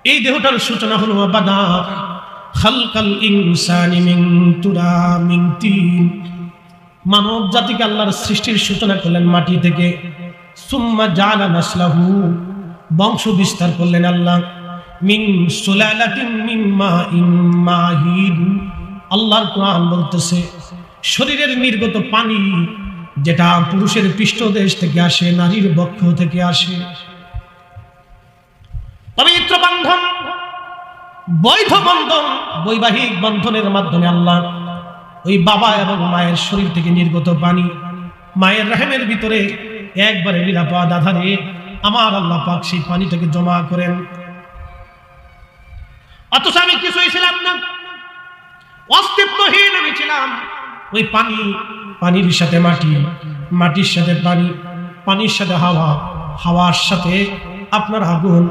এই দেহটার সূচনা হলো বাদা খালকাল ইনসানি মিন তুরামিন তিন। মানব জাতিকে আল্লাহর সৃষ্টির সূচনা করলেন মাটি থেকে। সুম্মা জাআলা নাসলাহু, বংশ বিস্তার করলেন আল্লাহ। মিন সুলালাতিন মিন মাইন মাহিন। আল্লাহর কোরআন বলতেছে শরীরের নির্গত পানি যেটা পুরুষের পৃষ্ঠদেশ থেকে আসে, নারীর বক্ষ থেকে আসে, পবিত্র বন্ধন, বৈধ বন্ধন, বৈবাহিক বন্ধনের মাধ্যমে আল্লাহ ওই বাবা এবং মায়ের শরীর থেকে নির্গত পানি মায়ের রহমের ভিতরে একবারে নিরাপদ আধারে আমার আল্লাহ পাক সেই পানিটাকে জমা করেন। অথচ আমি কিছুই ছিলাম না, অস্তিত্বহীন আমি ছিলাম। ওই পানি, পানির সাথে মাটি, মাটির সাথে পানি, পানির সাথে হাওয়া, হাওয়ার সাথে আপনার আগুন,